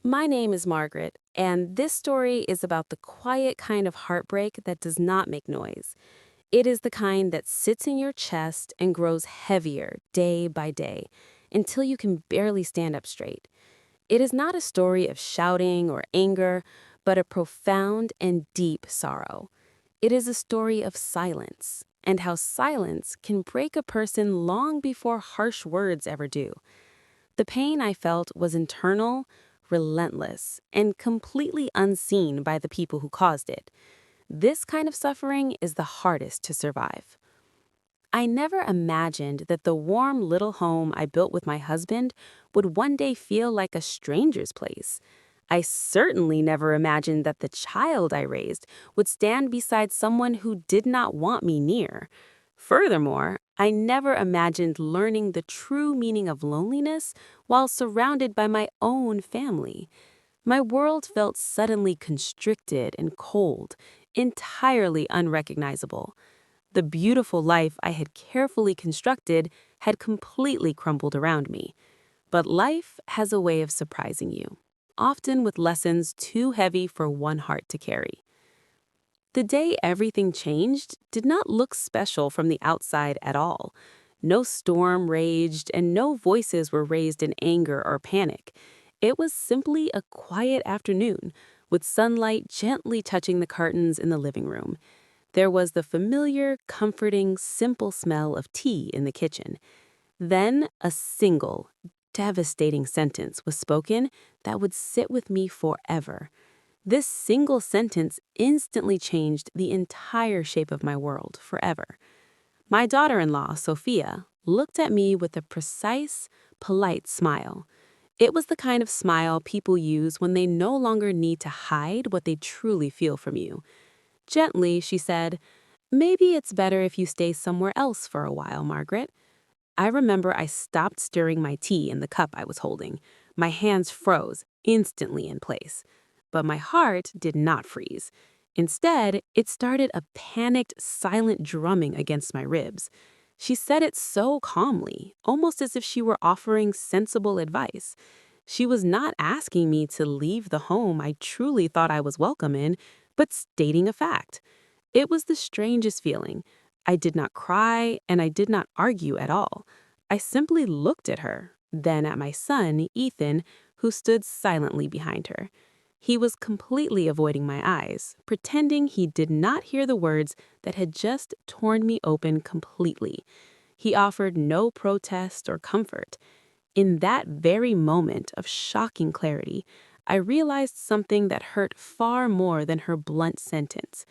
My name is Margaret, and this story is about the quiet kind of heartbreak that does not make noise. It is the kind that sits in your chest and grows heavier day by day until you can barely stand up straight. It is not a story of shouting or anger, but a profound and deep sorrow. It is a story of silence and how silence can break a person long before harsh words ever do. The pain I felt was internal, relentless, and completely unseen by the people who caused it. This kind of suffering is the hardest to survive. I never imagined that the warm little home I built with my husband would one day feel like a stranger's place. I certainly never imagined that the child I raised would stand beside someone who did not want me near. Furthermore, I never imagined learning the true meaning of loneliness while surrounded by my own family. My world felt suddenly constricted and cold, entirely unrecognizable. The beautiful life I had carefully constructed had completely crumbled around me. But life has a way of surprising you, often with lessons too heavy for one heart to carry. The day everything changed did not look special from the outside at all. No storm raged, and no voices were raised in anger or panic. It was simply a quiet afternoon, with sunlight gently touching the curtains in the living room. There was the familiar, comforting, simple smell of tea in the kitchen. Then a single, devastating sentence was spoken that would sit with me forever. This single sentence instantly changed the entire shape of my world forever. My daughter-in-law, Sophia, looked at me with a precise, polite smile. It was the kind of smile people use when they no longer need to hide what they truly feel from you. Gently, she said, "Maybe it's better if you stay somewhere else for a while, Margaret." I remember I stopped stirring my tea in the cup I was holding. My hands froze instantly in place. But my heart did not freeze. Instead, it started a panicked, silent drumming against my ribs. She said it so calmly, almost as if she were offering sensible advice. She was not asking me to leave the home I truly thought I was welcome in, but stating a fact. It was the strangest feeling. I did not cry and I did not argue at all. I simply looked at her, then at my son, Ethan, who stood silently behind her. He was completely avoiding my eyes, pretending he did not hear the words that had just torn me open completely. He offered no protest or comfort. In that very moment of shocking clarity, I realized something that hurt far more than her blunt sentence.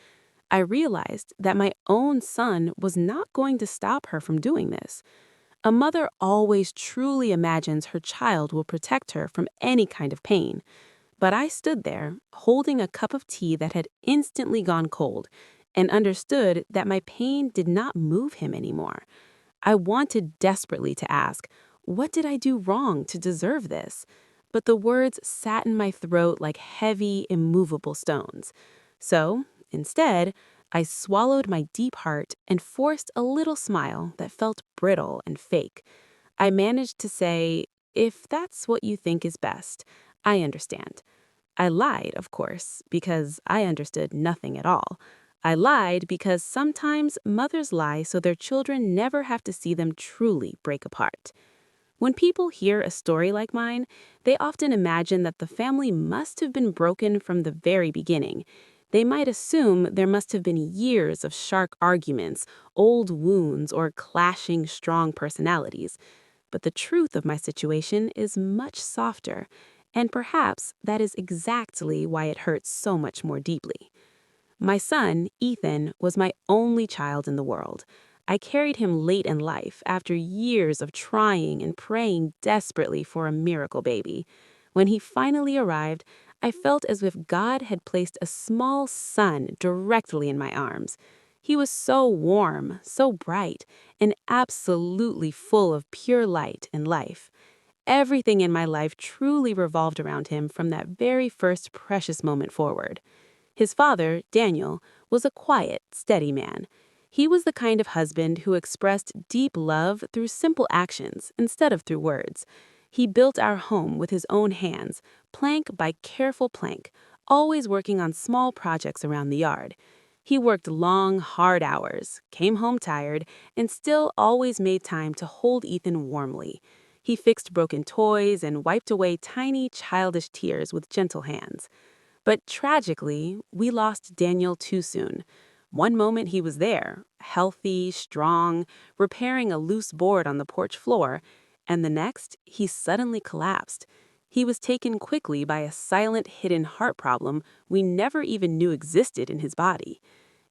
I realized that my own son was not going to stop her from doing this. A mother always truly imagines her child will protect her from any kind of pain. But I stood there, holding a cup of tea that had instantly gone cold, and understood that my pain did not move him anymore. I wanted desperately to ask, what did I do wrong to deserve this? But the words sat in my throat like heavy, immovable stones. So, instead, I swallowed my deep heart and forced a little smile that felt brittle and fake. I managed to say, "If that's what you think is best, I understand." I lied, of course, because I understood nothing at all. I lied because sometimes mothers lie so their children never have to see them truly break apart. When people hear a story like mine, they often imagine that the family must have been broken from the very beginning. They might assume there must have been years of sharp arguments, old wounds, or clashing strong personalities. But the truth of my situation is much softer, and perhaps that is exactly why it hurts so much more deeply. My son, Ethan, was my only child in the world. I carried him late in life after years of trying and praying desperately for a miracle baby. When he finally arrived, I felt as if God had placed a small sun directly in my arms. He was so warm, so bright, and absolutely full of pure light and life. Everything in my life truly revolved around him from that very first precious moment forward. His father, Daniel, was a quiet, steady man. He was the kind of husband who expressed deep love through simple actions instead of through words. He built our home with his own hands, plank by careful plank, always working on small projects around the yard. He worked long, hard hours, came home tired, and still always made time to hold Ethan warmly. He fixed broken toys and wiped away tiny, childish tears with gentle hands. But tragically, we lost Daniel too soon. One moment he was there, healthy, strong, repairing a loose board on the porch floor, and the next, he suddenly collapsed. He was taken quickly by a silent, hidden heart problem we never even knew existed in his body.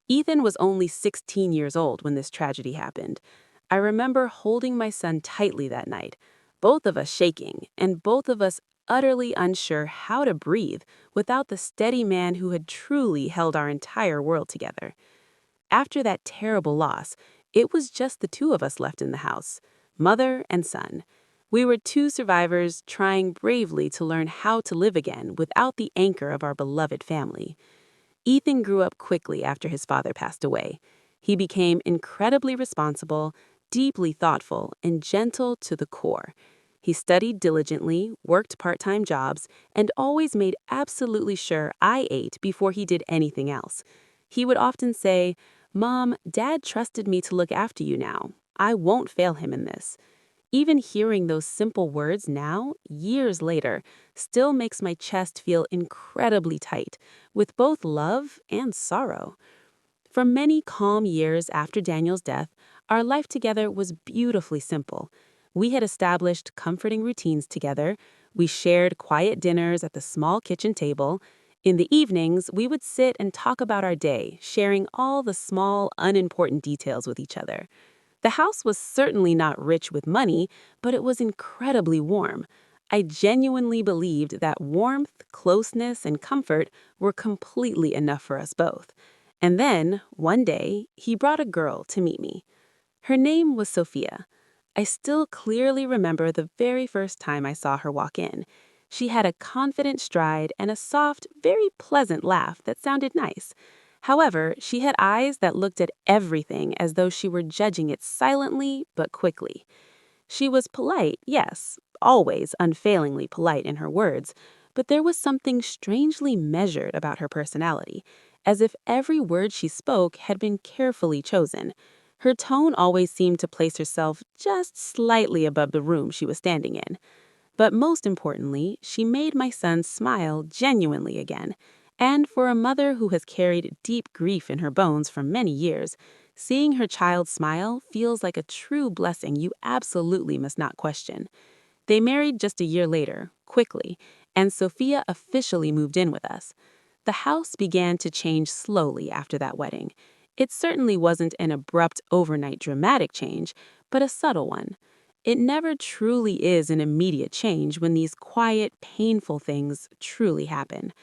Ethan was only 16 years old when this tragedy happened. I remember holding my son tightly that night, both of us shaking, and both of us utterly unsure how to breathe without the steady man who had truly held our entire world together. After that terrible loss, it was just the two of us left in the house, mother and son. We were two survivors trying bravely to learn how to live again without the anchor of our beloved family. Ethan grew up quickly after his father passed away. He became incredibly responsible, deeply thoughtful, and gentle to the core. He studied diligently, worked part-time jobs, and always made absolutely sure I ate before he did anything else. He would often say, "Mom, Dad trusted me to look after you now. I won't fail him in this." Even hearing those simple words now, years later, still makes my chest feel incredibly tight, with both love and sorrow. For many calm years after Daniel's death, our life together was beautifully simple. We had established comforting routines together. We shared quiet dinners at the small kitchen table. In the evenings, we would sit and talk about our day, sharing all the small, unimportant details with each other. The house was certainly not rich with money, but it was incredibly warm. I genuinely believed that warmth, closeness, and comfort were completely enough for us both. And then, one day, he brought a girl to meet me. Her name was Sophia. I still clearly remember the very first time I saw her walk in. She had a confident stride and a soft, very pleasant laugh that sounded nice. However, she had eyes that looked at everything as though she were judging it silently but quickly. She was polite, yes, always unfailingly polite in her words, but there was something strangely measured about her personality, as if every word she spoke had been carefully chosen. Her tone always seemed to place herself just slightly above the room she was standing in. But most importantly, she made my son smile genuinely again. And for a mother who has carried deep grief in her bones for many years, seeing her child smile feels like a true blessing you absolutely must not question. They married just a year later, quickly, and Sophia officially moved in with us. The house began to change slowly after that wedding. It certainly wasn't an abrupt, overnight dramatic change, but a subtle one. It never truly is an immediate change when these quiet, painful things truly happen.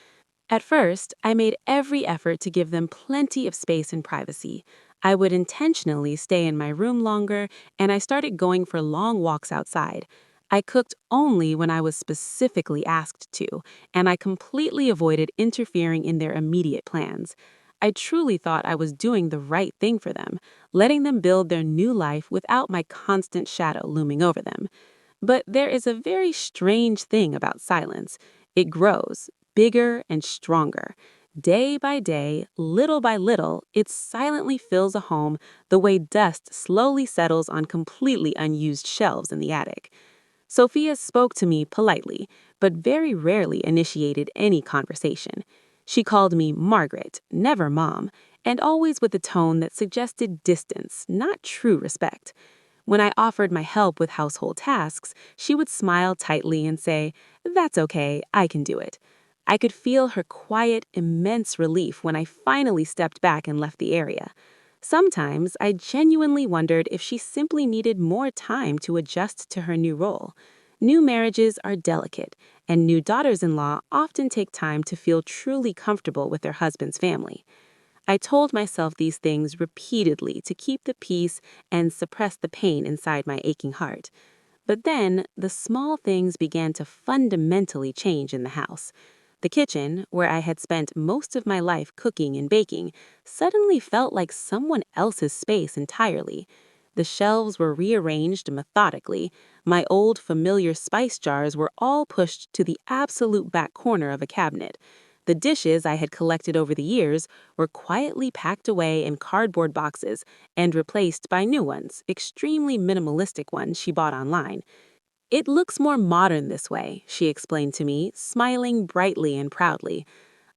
At first, I made every effort to give them plenty of space and privacy. I would intentionally stay in my room longer, and I started going for long walks outside. I cooked only when I was specifically asked to, and I completely avoided interfering in their immediate plans. I truly thought I was doing the right thing for them, letting them build their new life without my constant shadow looming over them. But there is a very strange thing about silence. It grows, bigger and stronger. Day by day, little by little, it silently fills a home the way dust slowly settles on completely unused shelves in the attic. Sophia spoke to me politely, but very rarely initiated any conversation. She called me Margaret, never Mom, and always with a tone that suggested distance, not true respect. When I offered my help with household tasks, she would smile tightly and say, "That's okay, I can do it." I could feel her quiet, immense relief when I finally stepped back and left the area. Sometimes I genuinely wondered if she simply needed more time to adjust to her new role. New marriages are delicate, and new daughters-in-law often take time to feel truly comfortable with their husband's family. I told myself these things repeatedly to keep the peace and suppress the pain inside my aching heart. But then, the small things began to fundamentally change in the house. The kitchen, where I had spent most of my life cooking and baking, suddenly felt like someone else's space entirely. The shelves were rearranged methodically, My old familiar spice jars were all pushed to the absolute back corner of a cabinet. The dishes I had collected over the years were quietly packed away in cardboard boxes and replaced by new ones, extremely minimalistic ones she bought online. "It looks more modern this way," she explained to me, smiling brightly and proudly.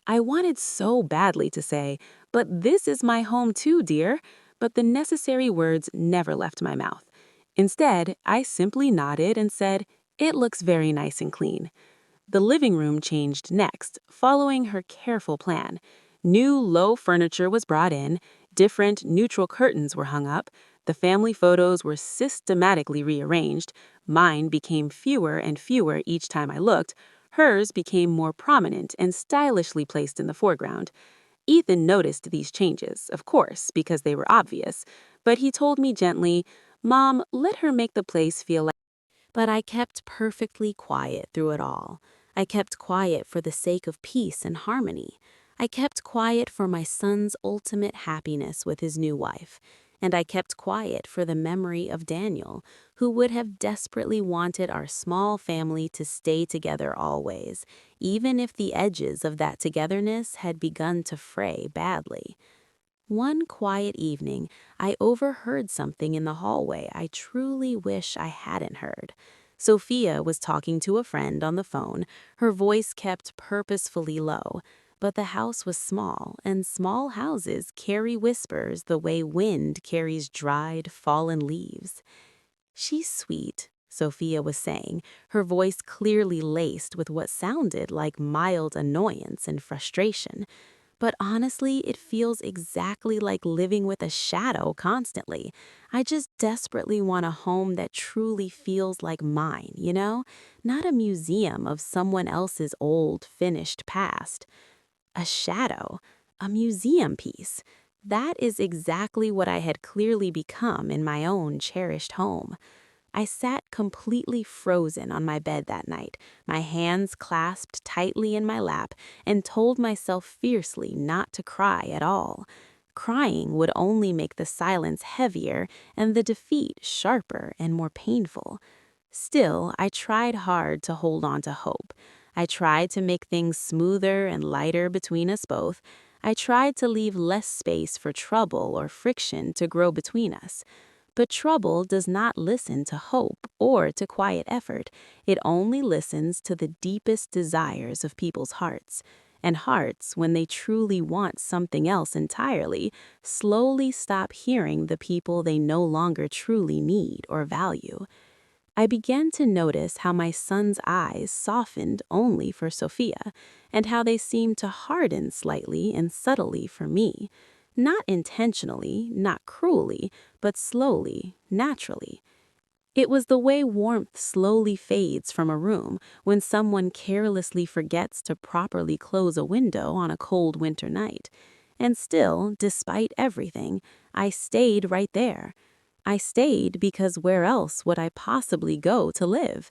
I wanted so badly to say, "But this is my home too, dear," but the necessary words never left my mouth. Instead, I simply nodded and said, "It looks very nice and clean." The living room changed next, following her careful plan. New low furniture was brought in, different neutral curtains were hung up, the family photos were systematically rearranged, mine became fewer and fewer each time I looked, hers became more prominent and stylishly placed in the foreground. Ethan noticed these changes, of course, because they were obvious, but he told me gently, "Mom, let her make the place feel like." But I kept perfectly quiet through it all. I kept quiet for the sake of peace and harmony. I kept quiet for my son's ultimate happiness with his new wife. And I kept quiet for the memory of Daniel, who would have desperately wanted our small family to stay together always, even if the edges of that togetherness had begun to fray badly. One quiet evening, I overheard something in the hallway I truly wish I hadn't heard. Sophia was talking to a friend on the phone, her voice kept purposefully low. But the house was small, and small houses carry whispers the way wind carries dried, fallen leaves. "She's sweet," Sophia was saying, her voice clearly laced with what sounded like mild annoyance and frustration. "But honestly, it feels exactly like living with a shadow constantly. I just desperately want a home that truly feels like mine, you know? Not a museum of someone else's old, finished past." A shadow, a museum piece. That is exactly what I had clearly become in my own cherished home. I sat completely frozen on my bed that night, my hands clasped tightly in my lap, and told myself fiercely not to cry at all. Crying would only make the silence heavier and the defeat sharper and more painful. Still, I tried hard to hold on to hope. I tried to make things smoother and lighter between us both. I tried to leave less space for trouble or friction to grow between us. But trouble does not listen to hope or to quiet effort. It only listens to the deepest desires of people's hearts. And hearts, when they truly want something else entirely, slowly stop hearing the people they no longer truly need or value. I began to notice how my son's eyes softened only for Sophia, and how they seemed to harden slightly and subtly for me. Not intentionally, not cruelly, but slowly, naturally. It was the way warmth slowly fades from a room when someone carelessly forgets to properly close a window on a cold winter night. And still, despite everything, I stayed right there. I stayed because where else would I possibly go to live?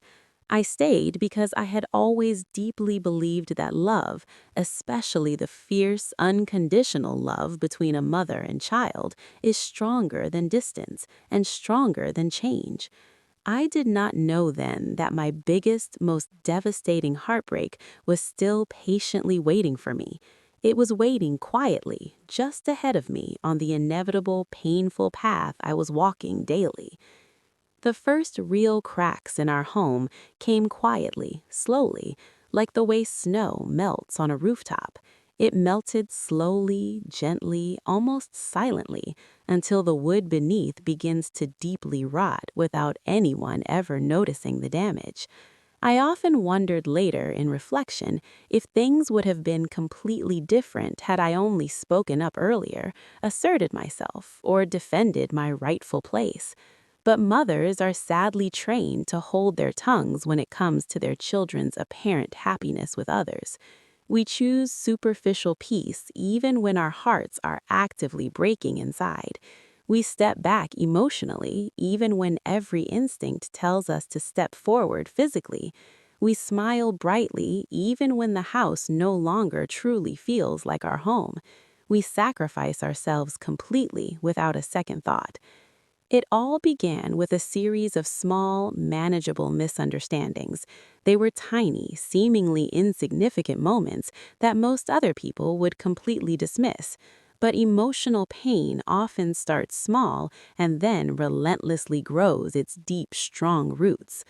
I stayed because I had always deeply believed that love, especially the fierce, unconditional love between a mother and child, is stronger than distance and stronger than change. I did not know then that my biggest, most devastating heartbreak was still patiently waiting for me. It was waiting quietly, just ahead of me on the inevitable, painful path I was walking daily. The first real cracks in our home came quietly, slowly, like the way snow melts on a rooftop. It melted slowly, gently, almost silently, until the wood beneath begins to deeply rot without anyone ever noticing the damage. I often wondered later in reflection if things would have been completely different had I only spoken up earlier, asserted myself, or defended my rightful place. But mothers are sadly trained to hold their tongues when it comes to their children's apparent happiness with others. We choose superficial peace even when our hearts are actively breaking inside. We step back emotionally even when every instinct tells us to step forward physically. We smile brightly even when the house no longer truly feels like our home. We sacrifice ourselves completely without a second thought. It all began with a series of small, manageable misunderstandings. They were tiny, seemingly insignificant moments that most other people would completely dismiss. But emotional pain often starts small and then relentlessly grows its deep, strong roots.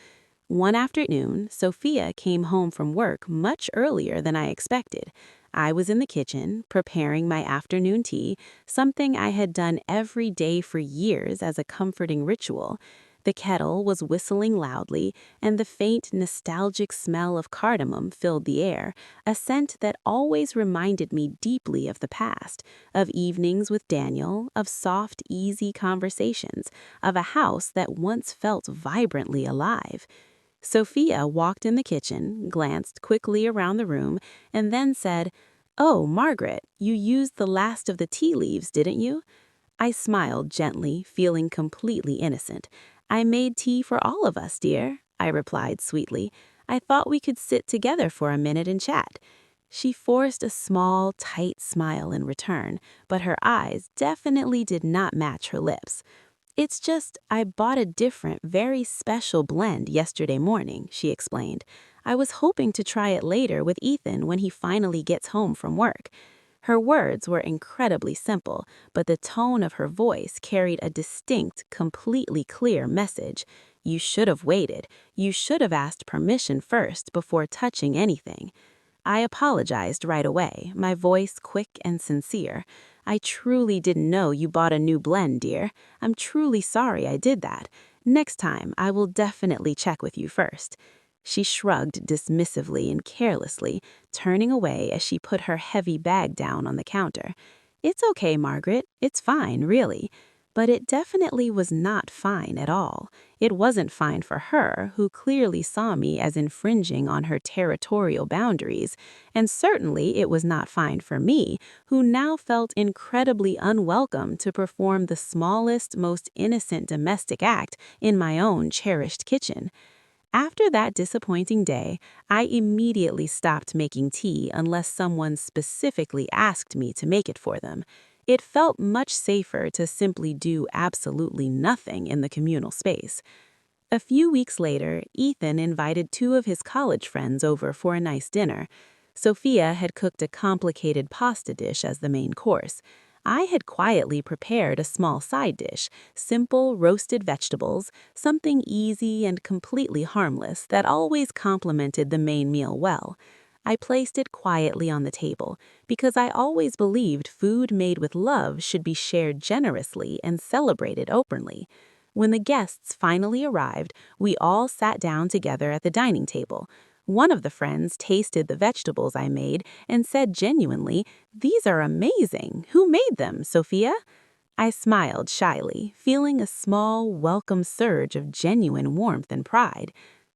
One afternoon, Sophia came home from work much earlier than I expected. I was in the kitchen, preparing my afternoon tea, something I had done every day for years as a comforting ritual. The kettle was whistling loudly, and the faint, nostalgic smell of cardamom filled the air, a scent that always reminded me deeply of the past, of evenings with Daniel, of soft, easy conversations, of a house that once felt vibrantly alive. Sophia walked in the kitchen, glanced quickly around the room, and then said, "Oh, Margaret, you used the last of the tea leaves, didn't you?" I smiled gently, feeling completely innocent. "I made tea for all of us, dear," I replied sweetly. "I thought we could sit together for a minute and chat." She forced a small, tight smile in return, but her eyes definitely did not match her lips. "It's just, I bought a different, very special blend yesterday morning," she explained. "I was hoping to try it later with Ethan when he finally gets home from work." Her words were incredibly simple, but the tone of her voice carried a distinct, completely clear message. You should have waited. You should have asked permission first before touching anything. I apologized right away, my voice quick and sincere. "I truly didn't know you bought a new blend, dear. I'm truly sorry I did that. Next time, I will definitely check with you first." She shrugged dismissively and carelessly, turning away as she put her heavy bag down on the counter. "It's okay, Margaret. It's fine, really." But it definitely was not fine at all. It wasn't fine for her, who clearly saw me as infringing on her territorial boundaries, and certainly it was not fine for me, who now felt incredibly unwelcome to perform the smallest, most innocent domestic act in my own cherished kitchen. After that disappointing day, I immediately stopped making tea unless someone specifically asked me to make it for them. It felt much safer to simply do absolutely nothing in the communal space. A few weeks later, Ethan invited two of his college friends over for a nice dinner. Sophia had cooked a complicated pasta dish as the main course. I had quietly prepared a small side dish, simple roasted vegetables, something easy and completely harmless that always complemented the main meal well. I placed it quietly on the table because I always believed food made with love should be shared generously and celebrated openly. When the guests finally arrived, we all sat down together at the dining table. One of the friends tasted the vegetables I made and said genuinely, "These are amazing. Who made them, Sophia?" I smiled shyly, feeling a small, welcome surge of genuine warmth and pride.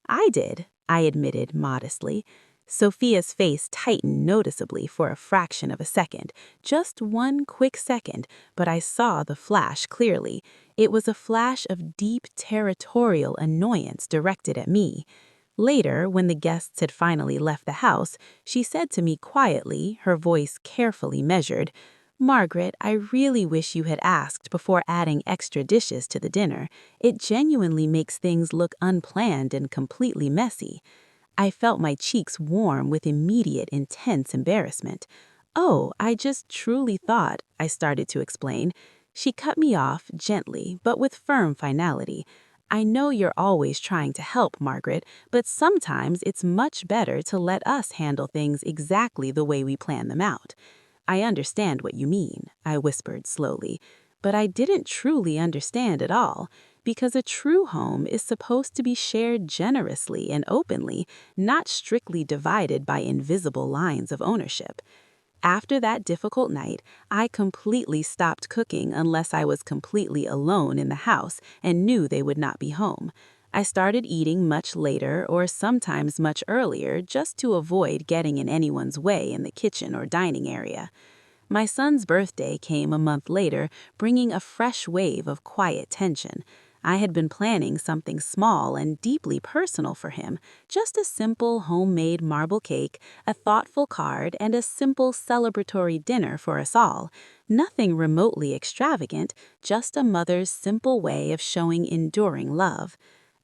"I did," I admitted modestly. Sophia's face tightened noticeably for a fraction of a second, just one quick second, but I saw the flash clearly. It was a flash of deep territorial annoyance directed at me. Later, when the guests had finally left the house, she said to me quietly, her voice carefully measured, "Margaret, I really wish you had asked before adding extra dishes to the dinner. It genuinely makes things look unplanned and completely messy." I felt my cheeks warm with immediate, intense embarrassment. "Oh, I just truly thought," I started to explain. She cut me off gently, but with firm finality. "I know you're always trying to help, Margaret, but sometimes it's much better to let us handle things exactly the way we plan them out." "I understand what you mean," I whispered slowly, "but I didn't truly understand at all, because a true home is supposed to be shared generously and openly, not strictly divided by invisible lines of ownership." After that difficult night, I completely stopped cooking unless I was completely alone in the house and knew they would not be home. I started eating much later or sometimes much earlier just to avoid getting in anyone's way in the kitchen or dining area. My son's birthday came a month later, bringing a fresh wave of quiet tension. I had been planning something small and deeply personal for him, just a simple homemade marble cake, a thoughtful card, and a simple celebratory dinner for us all. Nothing remotely extravagant, just a mother's simple way of showing enduring love.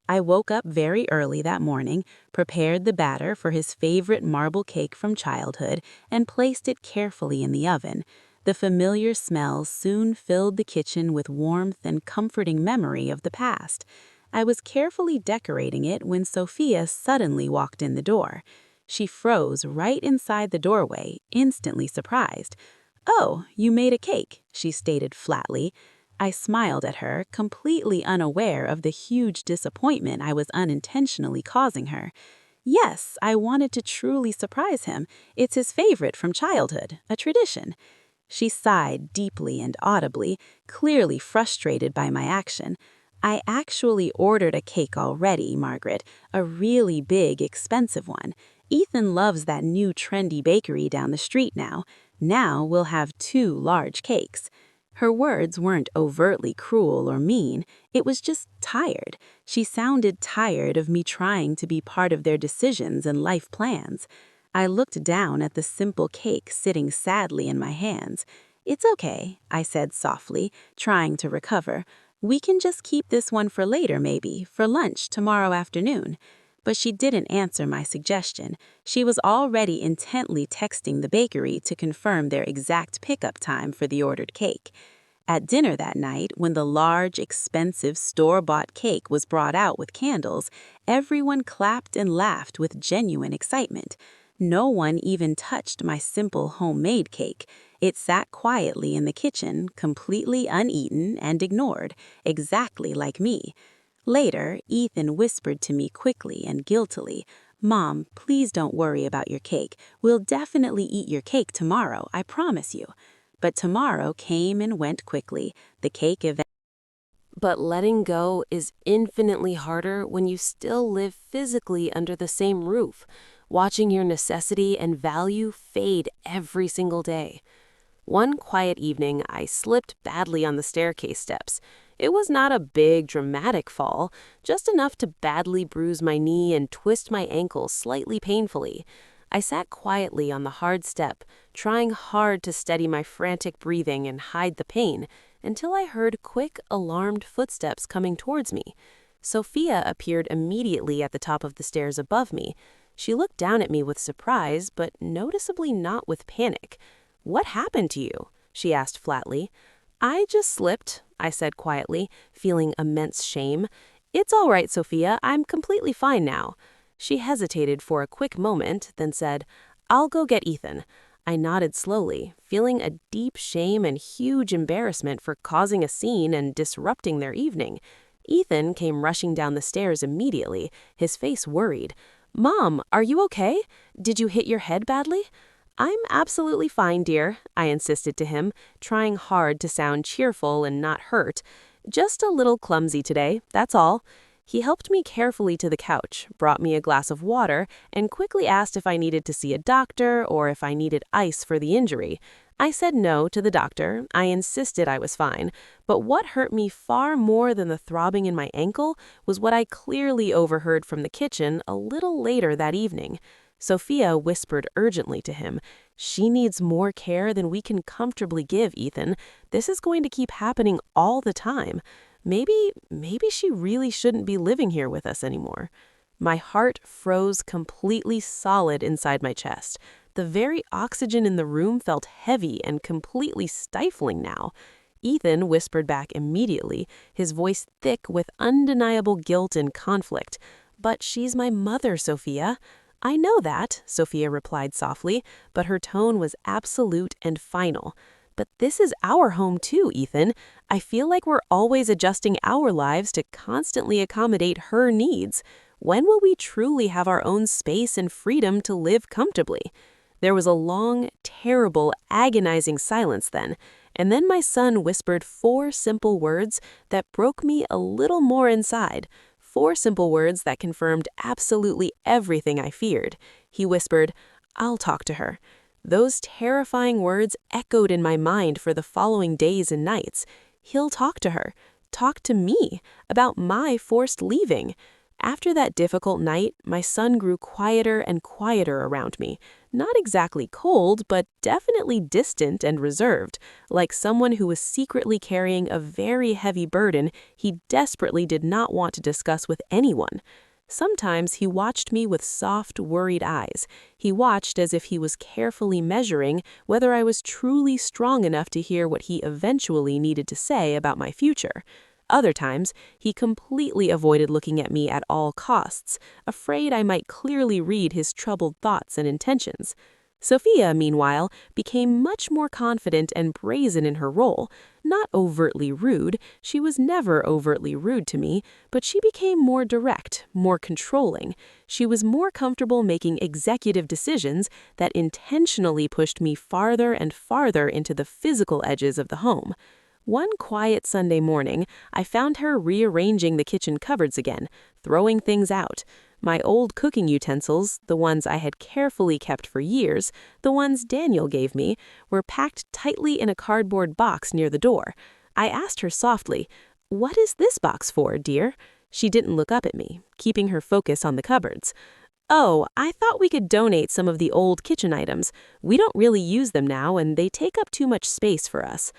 I woke up very early that morning, prepared the batter for his favorite marble cake from childhood, and placed it carefully in the oven. The familiar smell soon filled the kitchen with warmth and comforting memory of the past. I was carefully decorating it when Sophia suddenly walked in the door. She froze right inside the doorway, instantly surprised. "Oh, you made a cake," she stated flatly. I smiled at her, completely unaware of the huge disappointment I was unintentionally causing her. "Yes, I wanted to truly surprise him. It's his favorite from childhood, a tradition." She sighed deeply and audibly, clearly frustrated by my action. "I actually ordered a cake already, Margaret, a really big, expensive one. Ethan loves that new trendy bakery down the street now. Now we'll have 2 large cakes." Her words weren't overtly cruel or mean, it was just tired. She sounded tired of me trying to be part of their decisions and life plans. I looked down at the simple cake sitting sadly in my hands. "It's okay," I said softly, trying to recover. "We can just keep this one for later maybe, for lunch tomorrow afternoon." But she didn't answer my suggestion. She was already intently texting the bakery to confirm their exact pickup time for the ordered cake. At dinner that night, when the large, expensive store-bought cake was brought out with candles, everyone clapped and laughed with genuine excitement. No one even touched my simple homemade cake. It sat quietly in the kitchen, completely uneaten and ignored, exactly like me. Later, Ethan whispered to me quickly and guiltily, "Mom, please don't worry about your cake. We'll definitely eat your cake tomorrow, I promise you." But tomorrow came and went quickly. The cake event. But letting go is infinitely harder when you still live physically under the same roof, watching your necessity and value fade every single day. One quiet evening, I slipped badly on the staircase steps. It was not a big, dramatic fall, just enough to badly bruise my knee and twist my ankle slightly painfully. I sat quietly on the hard step, trying hard to steady my frantic breathing and hide the pain, until I heard quick, alarmed footsteps coming towards me. Sophia appeared immediately at the top of the stairs above me. She looked down at me with surprise, but noticeably not with panic. "What happened to you?" she asked flatly. "I just slipped," I said quietly, feeling immense shame. "It's all right, Sophia. I'm completely fine now." She hesitated for a quick moment, then said, "I'll go get Ethan." I nodded slowly, feeling a deep shame and huge embarrassment for causing a scene and disrupting their evening. Ethan came rushing down the stairs immediately, his face worried. "Mom, are you okay? Did you hit your head badly?" "I'm absolutely fine, dear," I insisted to him, trying hard to sound cheerful and not hurt. "Just a little clumsy today, that's all." He helped me carefully to the couch, brought me a glass of water, and quickly asked if I needed to see a doctor or if I needed ice for the injury. I said no to the doctor. I insisted I was fine. But what hurt me far more than the throbbing in my ankle was what I clearly overheard from the kitchen a little later that evening. Sophia whispered urgently to him, "She needs more care than we can comfortably give, Ethan. This is going to keep happening all the time. Maybe she really shouldn't be living here with us anymore." My heart froze completely solid inside my chest. The very oxygen in the room felt heavy and completely stifling now. Ethan whispered back immediately, his voice thick with undeniable guilt and conflict. "But she's my mother, Sophia." "I know that," Sophia replied softly, but her tone was absolute and final. "But this is our home too, Ethan. I feel like we're always adjusting our lives to constantly accommodate her needs. When will we truly have our own space and freedom to live comfortably?" There was a long, terrible, agonizing silence then, and then my son whispered 4 simple words that broke me a little more inside. 4 simple words that confirmed absolutely everything I feared. He whispered, "I'll talk to her." Those terrifying words echoed in my mind for the following days and nights. He'll talk to her. talk to me about my forced leaving. After that difficult night, my son grew quieter and quieter around me. Not exactly cold, but definitely distant and reserved, like someone who was secretly carrying a very heavy burden he desperately did not want to discuss with anyone. Sometimes he watched me with soft, worried eyes. He watched as if he was carefully measuring whether I was truly strong enough to hear what he eventually needed to say about my future. Other times, he completely avoided looking at me at all costs, afraid I might clearly read his troubled thoughts and intentions. Sophia, meanwhile, became much more confident and brazen in her role. Not overtly rude, she was never overtly rude to me, but she became more direct, more controlling. She was more comfortable making executive decisions that intentionally pushed me farther and farther into the physical edges of the home. One quiet Sunday morning, I found her rearranging the kitchen cupboards again, throwing things out. My old cooking utensils, the ones I had carefully kept for years, the ones Daniel gave me, were packed tightly in a cardboard box near the door. I asked her softly, "What is this box for, dear?" She didn't look up at me, keeping her focus on the cupboards. "Oh, I thought we could donate some of the old kitchen items. We don't really use them now, and they take up too much space for us."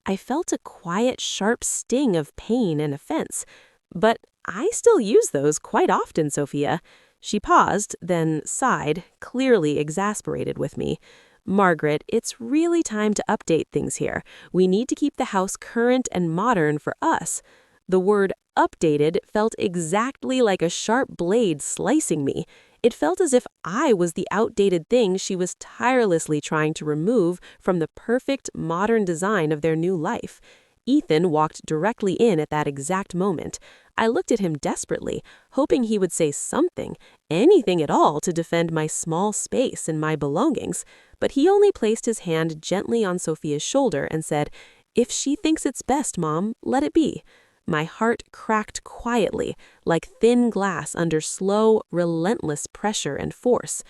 I felt a quiet, sharp sting of pain and offense. "But I still use those quite often, Sophia." She paused, then sighed, clearly exasperated with me. "Margaret, it's really time to update things here. We need to keep the house current and modern for us." The word updated felt exactly like a sharp blade slicing me. It felt as if I was the outdated thing she was tirelessly trying to remove from the perfect, modern design of their new life. Ethan walked directly in at that exact moment. I looked at him desperately, hoping he would say something, anything at all to defend my small space and my belongings. But he only placed his hand gently on Sophia's shoulder and said, "If she thinks it's best, Mom, let it be." My heart cracked quietly, like thin glass under slow, relentless pressure and force.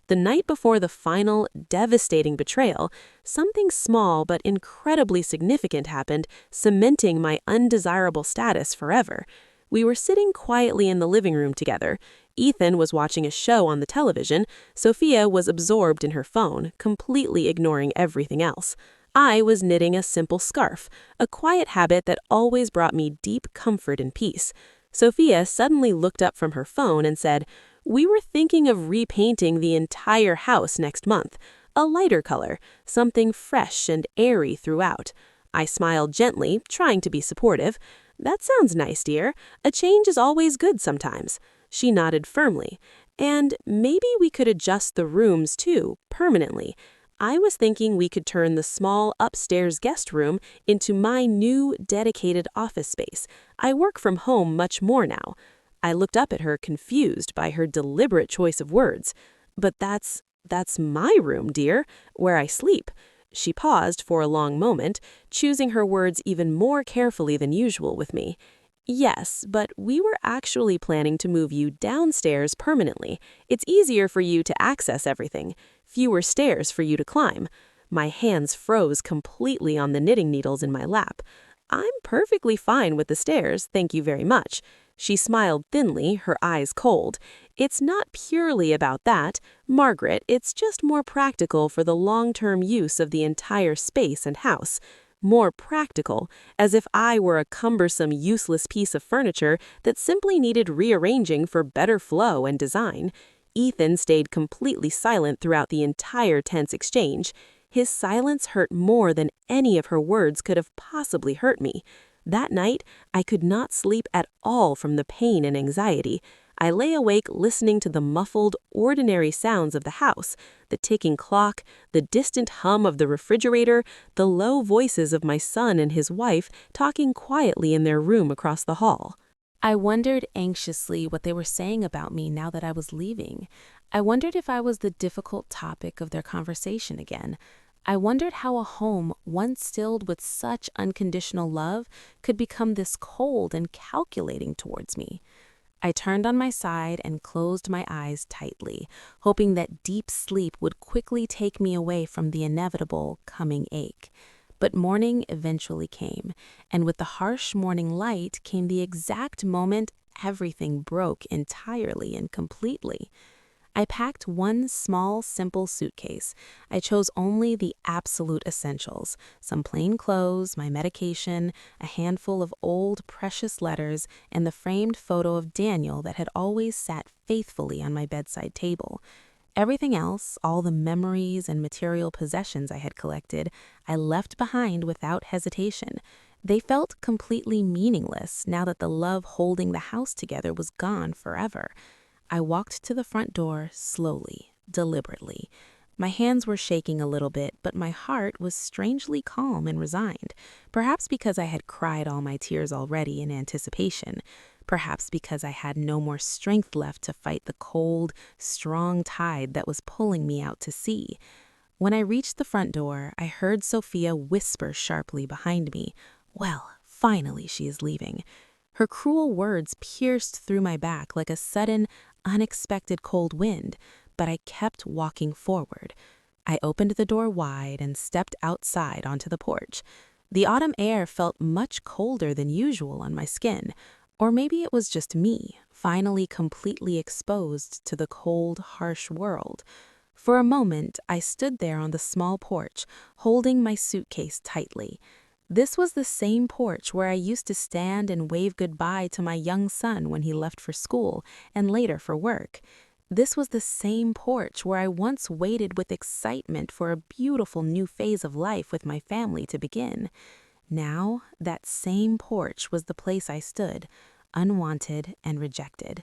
The night before the final, devastating betrayal, something small but incredibly significant happened, cementing my undesirable status forever. We were sitting quietly in the living room together. Ethan was watching a show on the television. Sophia was absorbed in her phone, completely ignoring everything else. I was knitting a simple scarf, a quiet habit that always brought me deep comfort and peace. Sophia suddenly looked up from her phone and said, "We were thinking of repainting the entire house next month. A lighter color, something fresh and airy throughout." I smiled gently, trying to be supportive. "That sounds nice, dear. A change is always good sometimes." She nodded firmly. "And maybe we could adjust the rooms too, permanently. I was thinking we could turn the small upstairs guest room into my new dedicated office space. I work from home much more now." I looked up at her, confused by her deliberate choice of words. "But that's my room, dear, where I sleep." She paused for a long moment, choosing her words even more carefully than usual with me. "Yes, but we were actually planning to move you downstairs permanently. It's easier for you to access everything. Fewer stairs for you to climb." My hands froze completely on the knitting needles in my lap. "I'm perfectly fine with the stairs, thank you very much." She smiled thinly, her eyes cold. "It's not purely about that, Margaret, it's just more practical for the long-term use of the entire space and house. More practical, as if I were a cumbersome, useless piece of furniture that simply needed rearranging for better flow and design." Ethan stayed completely silent throughout the entire tense exchange. His silence hurt more than any of her words could have possibly hurt me. That night, I could not sleep at all from the pain and anxiety. I lay awake listening to the muffled, ordinary sounds of the house, the ticking clock, the distant hum of the refrigerator, the low voices of my son and his wife talking quietly in their room across the hall. I wondered anxiously what they were saying about me now that I was leaving. I wondered if I was the difficult topic of their conversation again. I wondered how a home once filled with such unconditional love could become this cold and calculating towards me. I turned on my side and closed my eyes tightly, hoping that deep sleep would quickly take me away from the inevitable coming ache. But morning eventually came, and with the harsh morning light came the exact moment everything broke entirely and completely. I packed one small, simple suitcase. I chose only the absolute essentials, some plain clothes, my medication, a handful of old, precious letters, and the framed photo of Daniel that had always sat faithfully on my bedside table. Everything else, all the memories and material possessions I had collected, I left behind without hesitation. They felt completely meaningless now that the love holding the house together was gone forever. I walked to the front door slowly, deliberately. My hands were shaking a little bit, but my heart was strangely calm and resigned, perhaps because I had cried all my tears already in anticipation, perhaps because I had no more strength left to fight the cold, strong tide that was pulling me out to sea. When I reached the front door, I heard Sophia whisper sharply behind me, "Well, finally she is leaving." Her cruel words pierced through my back like a sudden, unexpected cold wind, but I kept walking forward. I opened the door wide and stepped outside onto the porch. The autumn air felt much colder than usual on my skin, or maybe it was just me, finally completely exposed to the cold, harsh world. For a moment, I stood there on the small porch, holding my suitcase tightly. This was the same porch where I used to stand and wave goodbye to my young son when he left for school and later for work. This was the same porch where I once waited with excitement for a beautiful new phase of life with my family to begin. Now, that same porch was the place I stood, unwanted and rejected.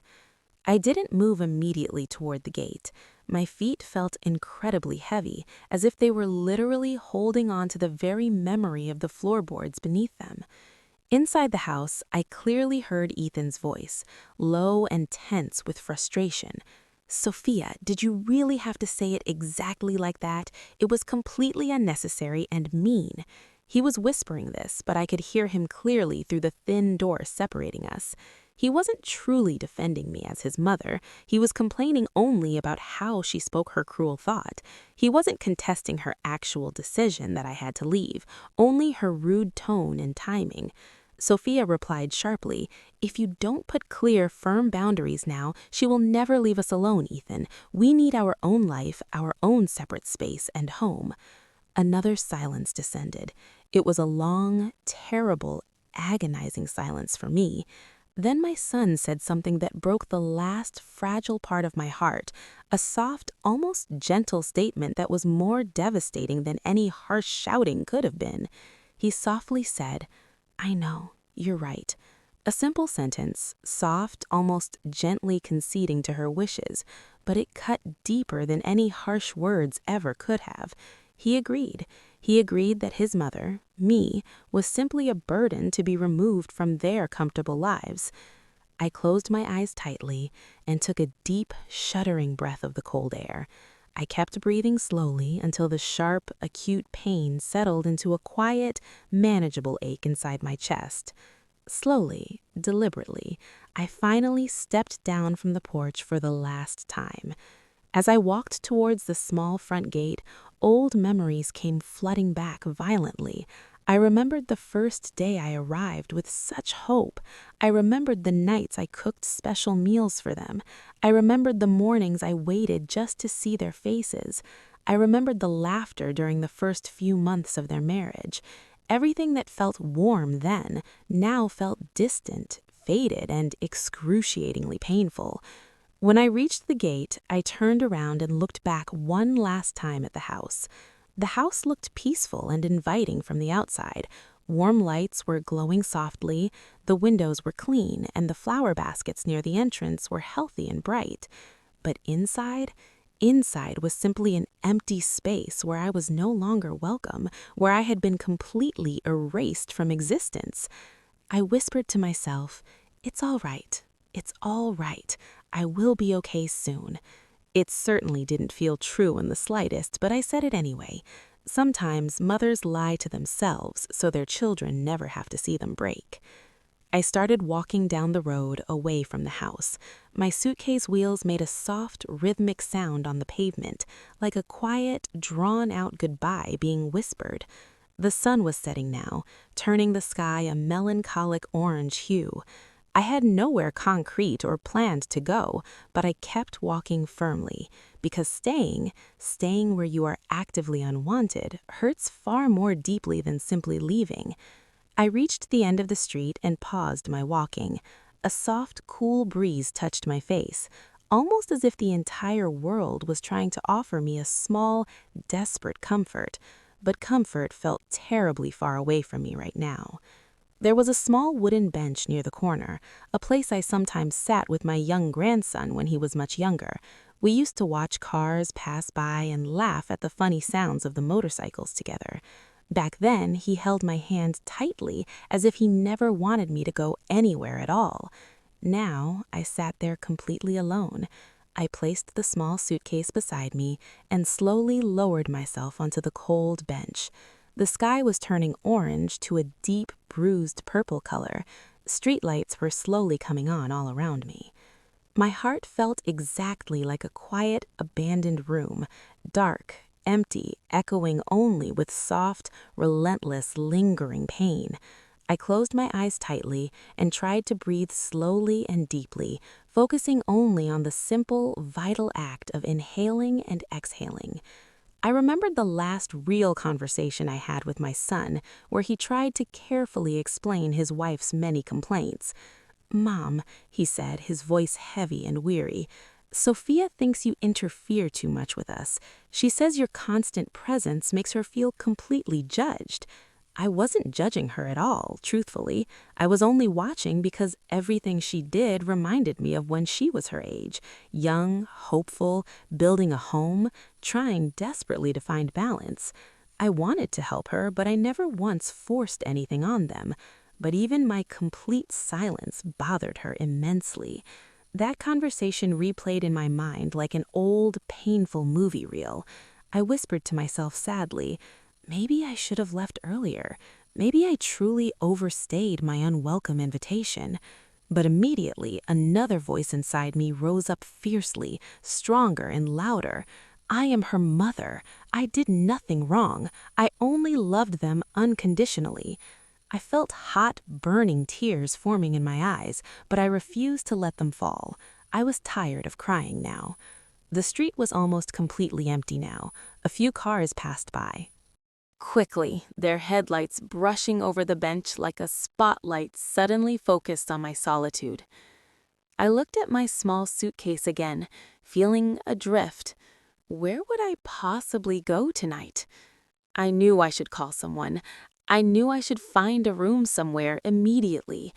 I didn't move immediately toward the gate. My feet felt incredibly heavy, as if they were literally holding on to the very memory of the floorboards beneath them. Inside the house, I clearly heard Ethan's voice, low and tense with frustration. "Sophia, did you really have to say it exactly like that? It was completely unnecessary and mean." He was whispering this, but I could hear him clearly through the thin door separating us. He wasn't truly defending me as his mother. He was complaining only about how she spoke her cruel thought. He wasn't contesting her actual decision that I had to leave, only her rude tone and timing. Sophia replied sharply, "If you don't put clear, firm boundaries now, she will never leave us alone, Ethan. We need our own life, our own separate space and home." Another silence descended. It was a long, terrible, agonizing silence for me. Then my son said something that broke the last fragile part of my heart, a soft, almost gentle statement that was more devastating than any harsh shouting could have been. He softly said, "I know, you're right." A simple sentence, soft, almost gently conceding to her wishes, but it cut deeper than any harsh words ever could have. He agreed. He agreed that his mother, me, was simply a burden to be removed from their comfortable lives. I closed my eyes tightly and took a deep, shuddering breath of the cold air. I kept breathing slowly until the sharp, acute pain settled into a quiet, manageable ache inside my chest. Slowly, deliberately, I finally stepped down from the porch for the last time. As I walked towards the small front gate, old memories came flooding back violently. I remembered the first day I arrived with such hope. I remembered the nights I cooked special meals for them. I remembered the mornings I waited just to see their faces. I remembered the laughter during the first few months of their marriage. Everything that felt warm then now felt distant, faded, and excruciatingly painful. When I reached the gate, I turned around and looked back one last time at the house. The house looked peaceful and inviting from the outside. Warm lights were glowing softly, the windows were clean, and the flower baskets near the entrance were healthy and bright. But inside was simply an empty space where I was no longer welcome, where I had been completely erased from existence. I whispered to myself, "It's all right. It's all right. I will be okay soon." It certainly didn't feel true in the slightest, but I said it anyway. Sometimes mothers lie to themselves so their children never have to see them break. I started walking down the road away from the house. My suitcase wheels made a soft, rhythmic sound on the pavement, like a quiet, drawn-out goodbye being whispered. The sun was setting now, turning the sky a melancholic orange hue. I had nowhere concrete or planned to go, but I kept walking firmly, because staying where you are actively unwanted, hurts far more deeply than simply leaving. I reached the end of the street and paused my walking. A soft, cool breeze touched my face, almost as if the entire world was trying to offer me a small, desperate comfort. But comfort felt terribly far away from me right now. There was a small wooden bench near the corner, a place I sometimes sat with my young grandson when he was much younger. We used to watch cars pass by and laugh at the funny sounds of the motorcycles together. Back then, he held my hand tightly as if he never wanted me to go anywhere at all. Now, I sat there completely alone. I placed the small suitcase beside me and slowly lowered myself onto the cold bench. The sky was turning orange to a deep, bruised purple color. Streetlights were slowly coming on all around me. My heart felt exactly like a quiet, abandoned room, dark, empty, echoing only with soft, relentless, lingering pain. I closed my eyes tightly and tried to breathe slowly and deeply, focusing only on the simple, vital act of inhaling and exhaling. I remembered the last real conversation I had with my son, where he tried to carefully explain his wife's many complaints. "Mom," he said, his voice heavy and weary, "Sophia thinks you interfere too much with us. She says your constant presence makes her feel completely judged." I wasn't judging her at all, truthfully. I was only watching because everything she did reminded me of when she was her age, young, hopeful, building a home, trying desperately to find balance. I wanted to help her, but I never once forced anything on them. But even my complete silence bothered her immensely. That conversation replayed in my mind like an old, painful movie reel. I whispered to myself sadly, maybe I should have left earlier. Maybe I truly overstayed my unwelcome invitation. But immediately, another voice inside me rose up fiercely, stronger and louder. I am her mother. I did nothing wrong. I only loved them unconditionally. I felt hot, burning tears forming in my eyes, but I refused to let them fall. I was tired of crying now. The street was almost completely empty now. A few cars passed by. Quickly, their headlights brushing over the bench like a spotlight suddenly focused on my solitude. I looked at my small suitcase again, feeling adrift. Where would I possibly go tonight? I knew I should call someone. I knew I should find a room somewhere immediately.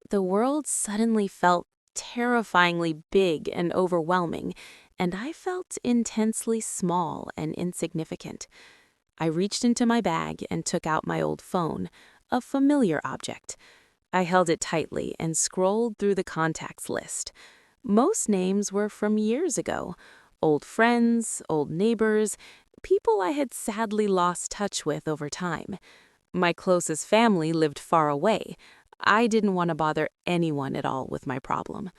The world suddenly felt terrifyingly big and overwhelming, and I felt intensely small and insignificant. I reached into my bag and took out my old phone, a familiar object. I held it tightly and scrolled through the contacts list. Most names were from years ago. Old friends, old neighbors, people I had sadly lost touch with over time. My closest family lived far away. I didn't want to bother anyone at all with my problem.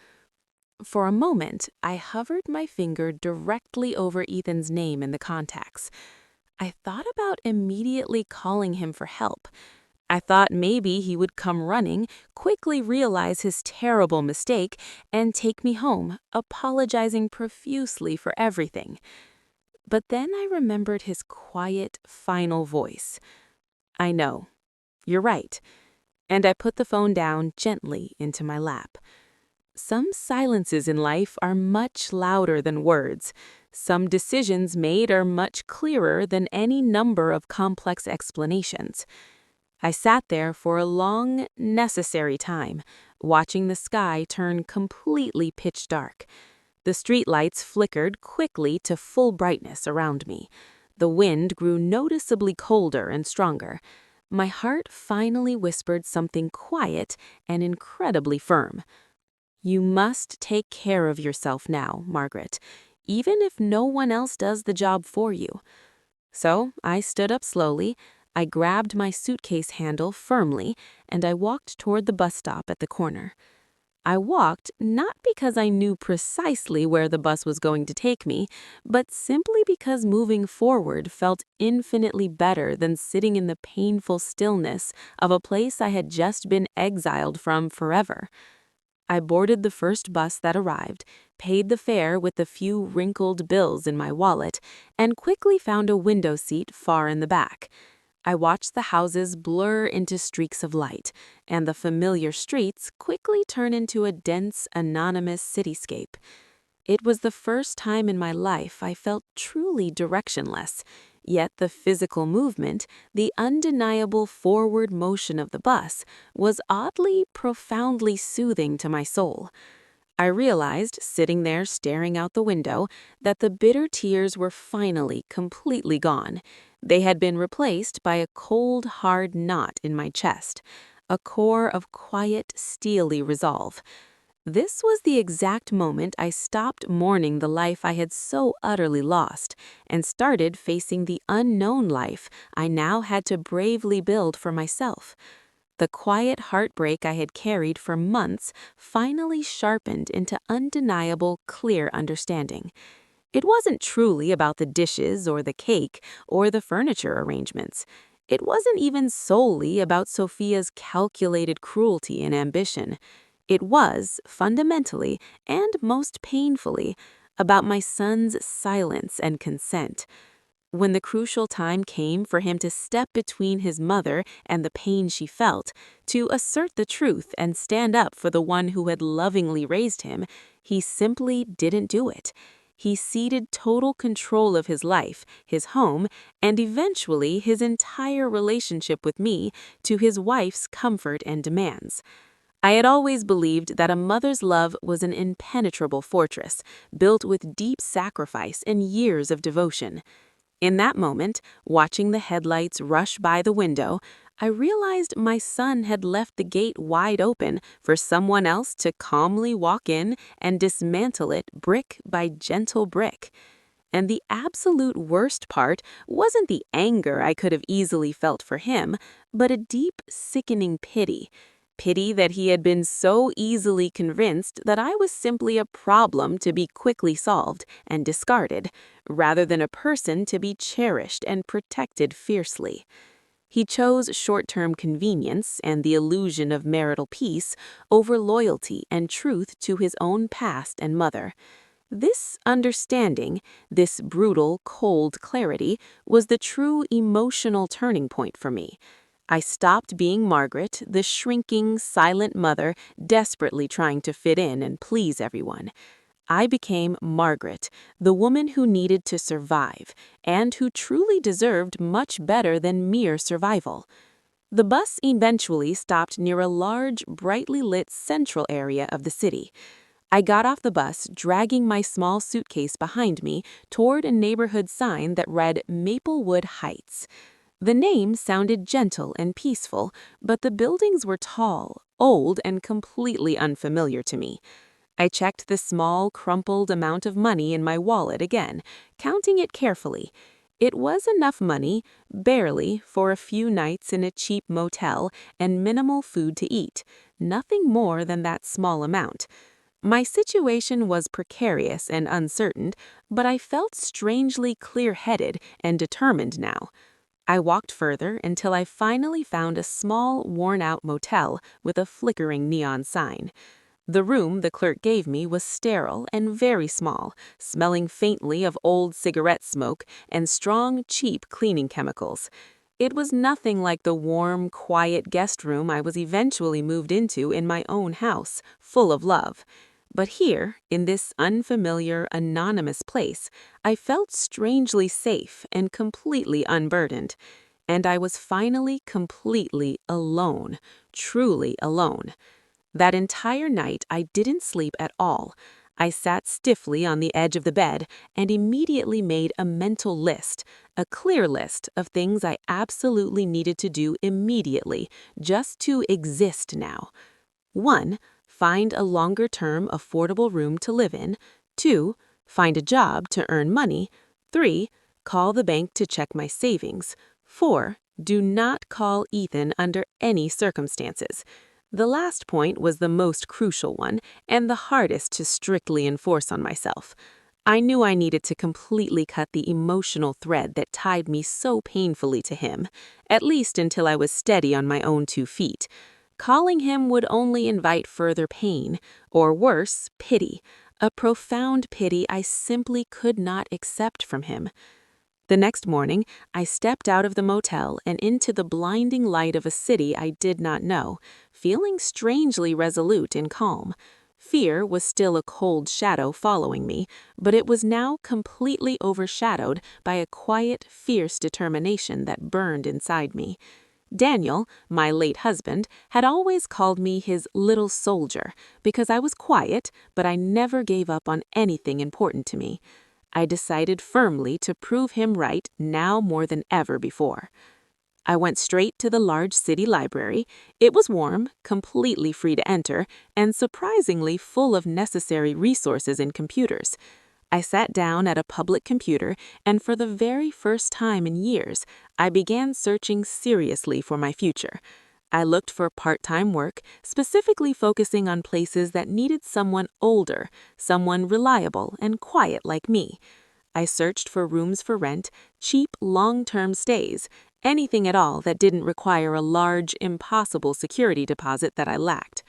For a moment, I hovered my finger directly over Ethan's name in the contacts. I thought about immediately calling him for help. I thought maybe he would come running, quickly realize his terrible mistake, and take me home, apologizing profusely for everything. But then I remembered his quiet, final voice. "I know. You're right." And I put the phone down gently into my lap. Some silences in life are much louder than words. Some decisions made are much clearer than any number of complex explanations. I sat there for a long, necessary time, watching the sky turn completely pitch dark. The streetlights flickered quickly to full brightness around me. The wind grew noticeably colder and stronger. My heart finally whispered something quiet and incredibly firm. "You must take care of yourself now, Margaret, even if no one else does the job for you." So I stood up slowly, I grabbed my suitcase handle firmly, and I walked toward the bus stop at the corner. I walked not because I knew precisely where the bus was going to take me, but simply because moving forward felt infinitely better than sitting in the painful stillness of a place I had just been exiled from forever. I boarded the first bus that arrived, paid the fare with the few wrinkled bills in my wallet, and quickly found a window seat far in the back. I watched the houses blur into streaks of light, and the familiar streets quickly turn into a dense, anonymous cityscape. It was the first time in my life I felt truly directionless, yet the physical movement, the undeniable forward motion of the bus, was oddly, profoundly soothing to my soul. I realized, sitting there staring out the window, that the bitter tears were finally completely gone. They had been replaced by a cold, hard knot in my chest, a core of quiet, steely resolve. This was the exact moment I stopped mourning the life I had so utterly lost and started facing the unknown life I now had to bravely build for myself. The quiet heartbreak I had carried for months finally sharpened into undeniable, clear understanding. It wasn't truly about the dishes or the cake or the furniture arrangements. It wasn't even solely about Sophia's calculated cruelty and ambition. It was, fundamentally and most painfully, about my son's silence and consent. When the crucial time came for him to step between his mother and the pain she felt, to assert the truth and stand up for the one who had lovingly raised him, he simply didn't do it. He ceded total control of his life, his home, and eventually his entire relationship with me to his wife's comfort and demands. I had always believed that a mother's love was an impenetrable fortress, built with deep sacrifice and years of devotion. In that moment, watching the headlights rush by the window, I realized my son had left the gate wide open for someone else to calmly walk in and dismantle it brick by gentle brick. And the absolute worst part wasn't the anger I could have easily felt for him, but a deep, sickening pity. Pity that he had been so easily convinced that I was simply a problem to be quickly solved and discarded, rather than a person to be cherished and protected fiercely. He chose short-term convenience and the illusion of marital peace over loyalty and truth to his own past and mother. This understanding, this brutal, cold clarity, was the true emotional turning point for me. I stopped being Margaret, the shrinking, silent mother desperately trying to fit in and please everyone. I became Margaret, the woman who needed to survive, and who truly deserved much better than mere survival. The bus eventually stopped near a large, brightly lit central area of the city. I got off the bus, dragging my small suitcase behind me toward a neighborhood sign that read Maplewood Heights. The name sounded gentle and peaceful, but the buildings were tall, old, and completely unfamiliar to me. I checked the small, crumpled amount of money in my wallet again, counting it carefully. It was enough money, barely, for a few nights in a cheap motel and minimal food to eat, nothing more than that small amount. My situation was precarious and uncertain, but I felt strangely clear-headed and determined now. I walked further until I finally found a small, worn-out motel with a flickering neon sign. The room the clerk gave me was sterile and very small, smelling faintly of old cigarette smoke and strong, cheap cleaning chemicals. It was nothing like the warm, quiet guest room I was eventually moved into in my own house, full of love. But here, in this unfamiliar, anonymous place, I felt strangely safe and completely unburdened. And I was finally completely alone, truly alone. That entire night, I didn't sleep at all. I sat stiffly on the edge of the bed and immediately made a mental list, a clear list of things I absolutely needed to do immediately, just to exist now. 1. Find a longer-term, affordable room to live in. 2. Find a job to earn money. 3. Call the bank to check my savings. 4. Do not call Ethan under any circumstances. The last point was the most crucial one, and the hardest to strictly enforce on myself. I knew I needed to completely cut the emotional thread that tied me so painfully to him, at least until I was steady on my own 2 feet. Calling him would only invite further pain, or worse, pity, a profound pity I simply could not accept from him. The next morning, I stepped out of the motel and into the blinding light of a city I did not know, feeling strangely resolute and calm. Fear was still a cold shadow following me, but it was now completely overshadowed by a quiet, fierce determination that burned inside me. Daniel, my late husband, had always called me his little soldier because I was quiet, but I never gave up on anything important to me. I decided firmly to prove him right now more than ever before. I went straight to the large city library. It was warm, completely free to enter, and surprisingly full of necessary resources and computers. I sat down at a public computer, and for the very first time in years, I began searching seriously for my future. I looked for part-time work, specifically focusing on places that needed someone older, someone reliable and quiet like me. I searched for rooms for rent, cheap long-term stays, anything at all that didn't require a large, impossible security deposit that I lacked.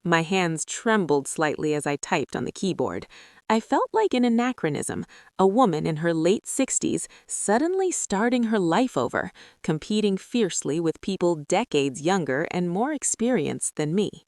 My hands trembled slightly as I typed on the keyboard. I felt like an anachronism, a woman in her late 60s suddenly starting her life over, competing fiercely with people decades younger and more experienced than me.